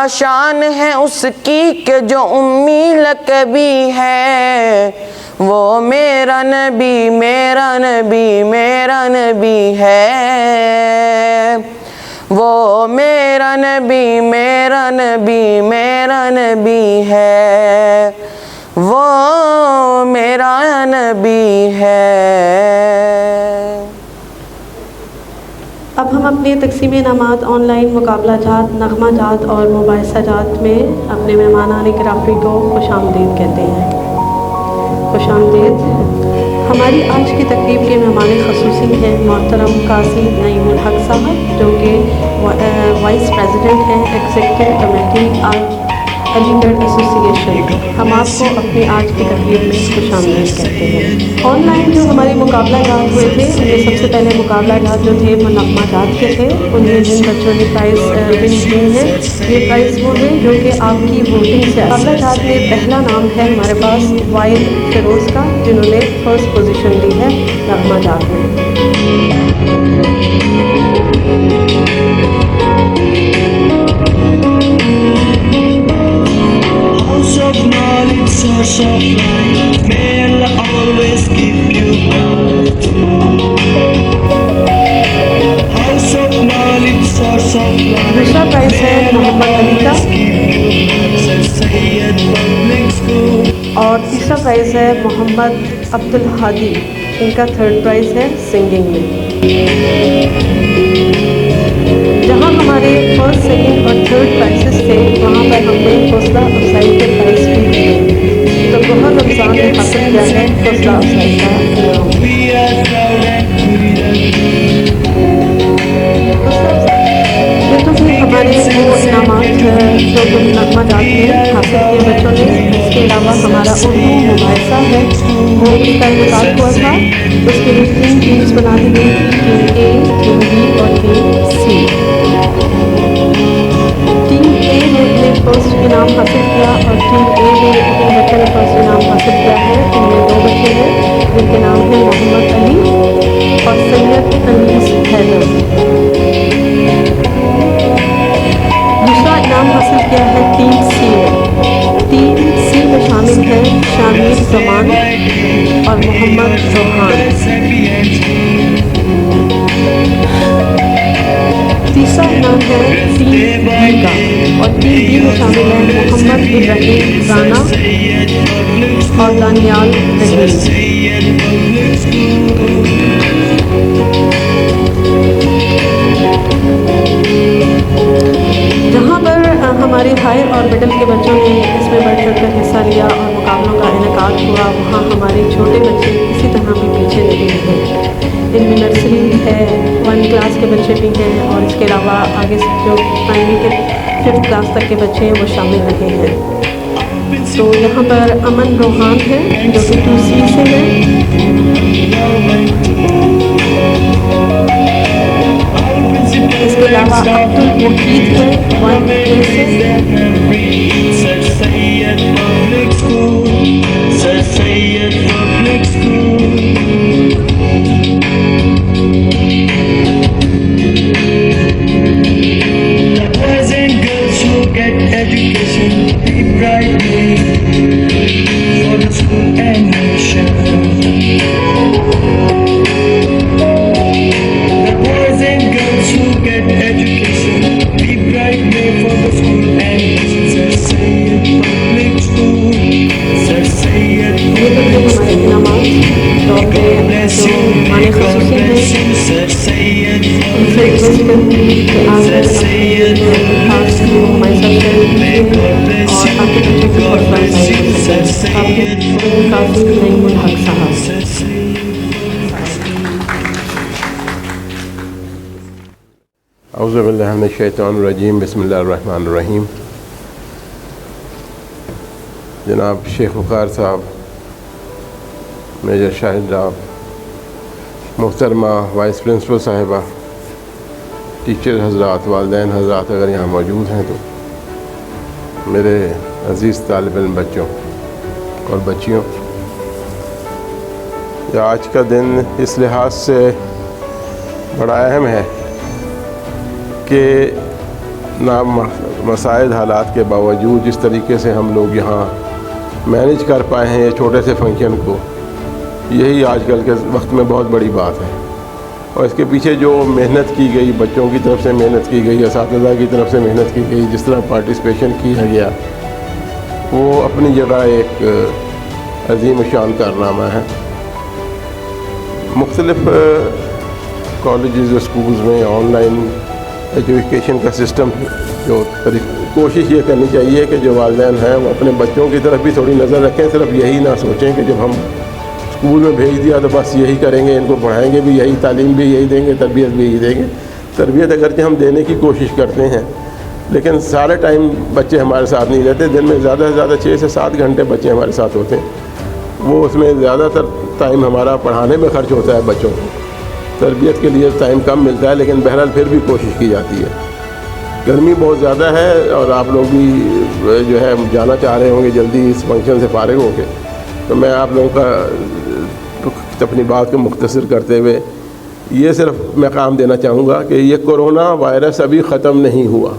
کیا شان ہے اس کی کہ جو امی لقبی ہے، وہ میرا نبی میرا نبی میرا نبی ہے، وہ میرا نبی میرا نبی میرا نبی ہے، وہ میرا نبی ہے۔ اب ہم اپنے تقسیم انعامات آن لائن مقابلہ جات، نغمہ جات اور مباحثہ جات میں اپنے مہمانان کرافی کو خوش آمدید کہتے ہیں۔ خوش آمدید۔ ہماری آج کی تقریب کے مہمان خصوصی ہیں محترم قاضی نعیم الحق صاحب، جو کہ وائس پریزیڈنٹ ہیں ایگزیکٹو کمیٹی علی گڑھ ایسوسی ایشن۔ ہم آپ کو اپنی آج کی تقریب میں خوش آمدید کہتے ہیں۔ آن لائن جو ہمارے مقابلہ جات ہوئے تھے، ان میں سب سے پہلے مقابلہ جات جو تھے وہ نغمہ جات کے تھے، ان میں جن بچوں نے پرائز ون کیے ہیں، یہ پرائز وہ ہیں جو کہ آپ کی ووٹنگ سے۔ مقابلہ جات میں پہلا نام ہے ہمارے پاس وائل فیروز کا، جنہوں نے فرسٹ پوزیشن لی ہے نغمہ جات میں۔ Of knowledge, source of life, may Allah always give you back. House of knowledge, source of life, دوسرا پرائز ہے محمد علی کا، Sayyid Public School. اور تیسرا پرائز ہے محمد عبد الحادی، ان کا تھرڈ پرائز ہے سنگنگ میں۔ جہاں ہمارے فرسٹ سیکنڈ اور تھرڈ پرائزز تھے، وہاں پر ہم نے حوصلہ افزائی کے پرائز بھی دیے، تو بہت رمضان نے حاصل کیا ہے حوصلہ افزائی کا انعام۔ We are proud and یہ تو پھر ہمارے وہ انعامات جو نغمہ جات میں حاصل کیے بچوں نے۔ اس کے علاوہ ہمارا اردو مباحثہ ہے، وہ اس کا انعقاد ہوا تھا۔ اس کے لیے 3 ٹیمز بنا دی گئی تھی، ٹیم اے، ٹیم بی اور ٹیم سی۔ ٹیم اے نے اپنے فرسٹ انعام حاصل کیا، اور ٹیم اے میں جن بچوں نے فرسٹ انعام حاصل کیا ہے ان میں 2 بچے ہیں جن کے نام ہیں محمد علی اور سید انیس حیدر۔ دوسرا انعام حاصل کیا ہے ٹیم سی نے۔ ٹیم سی میں شامل ہیں شامل زمان اور محمد روحان۔ تیسرا انعام ہے ٹیم بی کا، اور ٹیم بی میں شامل ہیں محمد ابراہیم رانا اور دانیال رحیم۔ جہاں پر ہمارے ہائر اور مڈل کے بچوں نے اس میں بڑھ چڑھ کر حصہ لیا اور مقابلوں کا انعقاد ہوا، وہاں ہمارے چھوٹے بچے کسی طرح بھی پیچھے نہیں رہے۔ ان میں نرسری ہے، 1 کلاس کے بچے بھی ہیں، اور اس کے علاوہ آگے سے جو پرائمری کے 5th کلاس تک کے بچے ہیں وہ شامل رہے ہیں۔ تو یہاں پر امن روحان ہے جو کہ 2C سے ہے، اس کے علاوہ عبد الوحید ہے 1A سے۔ قاضی نعیم الحق صاحب۔ اعوذ باللہ من الشیطان الرجیم، بسم اللہ الرحمن الرحیم۔ جناب شیخ وقار صاحب، میجر شاہد صاحب، محترمہ وائس پرنسپل صاحبہ، ٹیچر حضرات، والدین حضرات اگر یہاں موجود ہیں تو میرے عزیز طالب علم بچوں اور بچیوں، یہ آج کا دن اس لحاظ سے بڑا اہم ہے کہ نہ مسائل حالات کے باوجود جس طریقے سے ہم لوگ یہاں مینیج کر پائے ہیں یہ چھوٹے سے فنکشن کو، یہی آج کل کے وقت میں بہت بڑی بات ہے۔ اور اس کے پیچھے جو محنت کی گئی، بچوں کی طرف سے محنت کی گئی، اساتذہ کی طرف سے محنت کی گئی، جس طرح پارٹیسپیشن کیا گیا، وہ اپنی جگہ ایک عظیم الشان کارنامہ ہے۔ مختلف کالجز اور سکولز میں آن لائن ایجوکیشن کا سسٹم جو کوشش یہ کرنی چاہیے کہ جو والدین ہیں وہ اپنے بچوں کی طرف بھی تھوڑی نظر رکھیں، صرف یہی نہ سوچیں کہ جب ہم اسکول میں بھیج دیا تو بس یہی کریں گے، ان کو پڑھائیں گے بھی یہی، تعلیم بھی یہی دیں گے، تربیت بھی یہی دیں گے۔ تربیت اگرچہ ہم دینے کی کوشش کرتے ہیں لیکن سارے ٹائم بچے ہمارے ساتھ نہیں رہتے، دن میں زیادہ سے زیادہ 6 سے 7 گھنٹے بچے ہمارے ساتھ ہوتے ہیں، وہ اس میں زیادہ تر ٹائم ہمارا پڑھانے میں خرچ ہوتا ہے، بچوں کو تربیت کے لیے ٹائم کم ملتا ہے، لیکن بہرحال پھر بھی کوشش کی جاتی ہے۔ گرمی بہت زیادہ ہے اور آپ لوگ بھی جو ہے جانا چاہ رہے ہوں گے جلدی اس فنکشن سے فارغ ہو کے، تو میں آپ لوگوں کا اپنی بات کو مختصر کرتے ہوئے یہ صرف پیغام دینا چاہوں گا کہ یہ کورونا وائرس ابھی ختم نہیں ہوا۔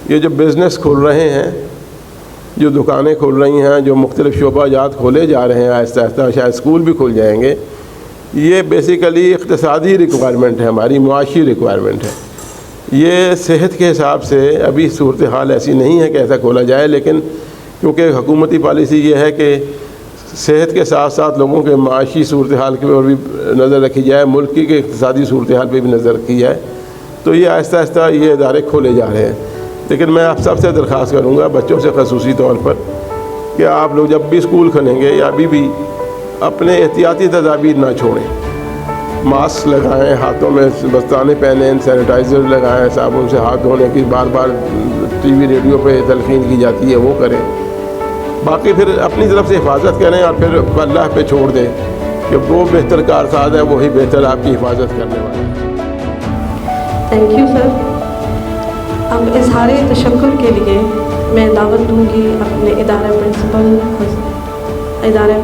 یہ جو بزنس کھل رہے ہیں، جو دکانیں کھل رہی ہیں، جو مختلف شعبہ جات کھولے جا رہے ہیں آہستہ آہستہ، شاید اسکول بھی کھل جائیں گے، یہ بیسیکلی اقتصادی ریکوائرمنٹ ہے، ہماری معاشی ریکوائرمنٹ ہے۔ یہ صحت کے حساب سے ابھی صورتحال ایسی نہیں ہے کہ ایسا کھولا جائے، لیکن کیونکہ حکومتی پالیسی یہ ہے کہ صحت کے ساتھ ساتھ لوگوں کے معاشی صورتحال کے اوپر بھی نظر رکھی جائے، ملک کی اقتصادی صورتحال پہ بھی نظر رکھی جائے، تو یہ آہستہ آہستہ یہ ادارے کھولے جا رہے ہیں۔ لیکن میں آپ سب سے درخواست کروں گا، بچوں سے خصوصی طور پر، کہ آپ لوگ جب بھی اسکول کھلیں گے یا ابھی بھی اپنے احتیاطی تدابیر نہ چھوڑیں، ماسک لگائیں، ہاتھوں میں دستانے پہنیں، سینیٹائزر لگائیں، صابن سے ہاتھ دھونے کی بار بار ٹی وی ریڈیو پہ تلقین کی جاتی ہے وہ کریں، باقی پھر اپنی طرف سے حفاظت کریں اور پھر اللہ پہ چھوڑ دیں کہ وہ بہتر کارساز ہے، وہی بہتر آپ کی حفاظت کرنے والا ہے۔ Thank you sir. اب اظہار تشکر کے لیے میں دعوت دوں گی اپنے ادارہ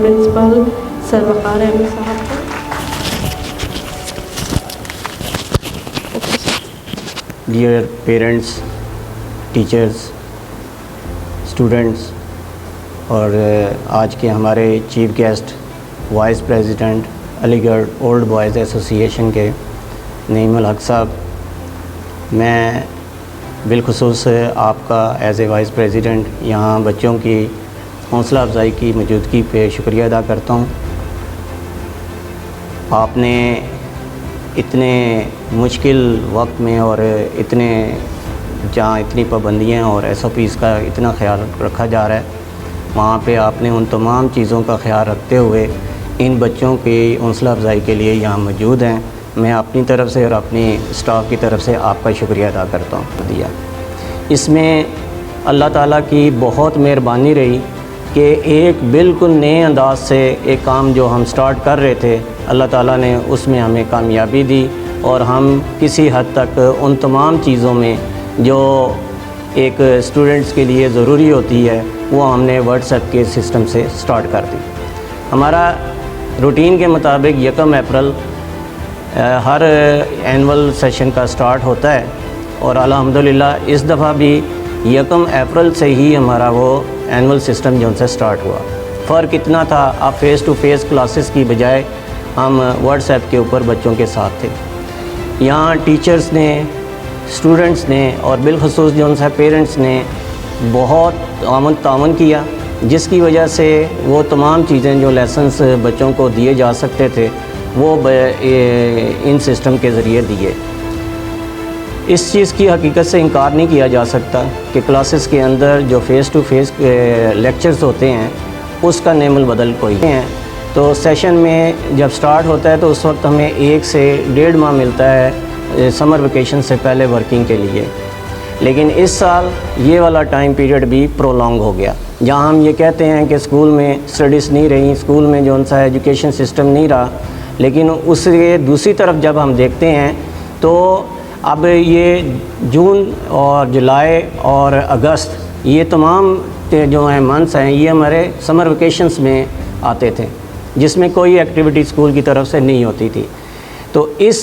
پرنسپل سر وقار احمد صاحب کو۔ ڈیئر پیرنٹس، ٹیچرز، اسٹوڈنٹس اور آج کے ہمارے چیف گیسٹ وائس پریزیڈنٹ علی گڑھ اولڈ بوائز ایسوسی ایشن کے نعیم الحق صاحب، میں بالخصوص آپ کا ایز اے وائس پریزیڈنٹ یہاں بچوں کی حوصلہ افزائی کی موجودگی پہ شکریہ ادا کرتا ہوں۔ آپ نے اتنے مشکل وقت میں اور جہاں اتنی پابندیاں اور SOPs کا اتنا خیال رکھا جا رہا ہے، وہاں پہ آپ نے ان تمام چیزوں کا خیال رکھتے ہوئے ان بچوں کی حوصلہ افزائی کے لیے یہاں موجود ہیں۔ میں اپنی طرف سے اور اپنی اسٹاف کی طرف سے آپ کا شکریہ ادا کرتا ہوں۔ اس میں اللہ تعالیٰ کی بہت مہربانی رہی کہ ایک بالکل نئے انداز سے ایک کام جو ہم سٹارٹ کر رہے تھے، اللہ تعالیٰ نے اس میں ہمیں کامیابی دی اور ہم کسی حد تک ان تمام چیزوں میں جو ایک اسٹوڈنٹس کے لیے ضروری ہوتی ہے وہ ہم نے واٹس ایپ کے سسٹم سے سٹارٹ کر دی۔ ہمارا روٹین کے مطابق 1 اپریل ہر اینول سیشن کا سٹارٹ ہوتا ہے اور الحمدللہ اس دفعہ بھی 1 اپریل سے ہی ہمارا وہ اینول سسٹم جو ان سے سٹارٹ ہوا۔ فرق اتنا تھا، اب فیس ٹو فیس کلاسز کی بجائے ہم واٹس ایپ کے اوپر بچوں کے ساتھ تھے۔ یہاں ٹیچرز نے، اسٹوڈنٹس نے اور بالخصوص جو ان سے پیرنٹس نے بہت تعاون کیا، جس کی وجہ سے وہ تمام چیزیں جو لیسنس بچوں کو دیے جا سکتے تھے وہ ان سسٹم کے ذریعے دیے۔ اس چیز کی حقیقت سے انکار نہیں کیا جا سکتا کہ کلاسز کے اندر جو فیس ٹو فیس لیکچرز ہوتے ہیں اس کا نعم البدل کوئی ہے۔ تو سیشن میں جب سٹارٹ ہوتا ہے تو اس وقت ہمیں 1 سے 1.5 ماہ ملتا ہے سمر ویکیشن سے پہلے ورکنگ کے لیے، لیکن اس سال یہ والا ٹائم پیریڈ بھی پرولونگ ہو گیا، جہاں ہم یہ کہتے ہیں کہ اسکول میں اسٹڈیز نہیں رہی، اسکول میں جو ان سا ایجوکیشن سسٹم نہیں رہا، لیکن اس کے دوسری طرف جب ہم دیکھتے ہیں تو اب یہ جون اور جولائی اور اگست یہ تمام جو ہیں منتھس ہیں یہ ہمارے سمر ویکیشنز میں آتے تھے، جس میں کوئی ایکٹیویٹی اسکول کی طرف سے نہیں ہوتی تھی۔ تو اس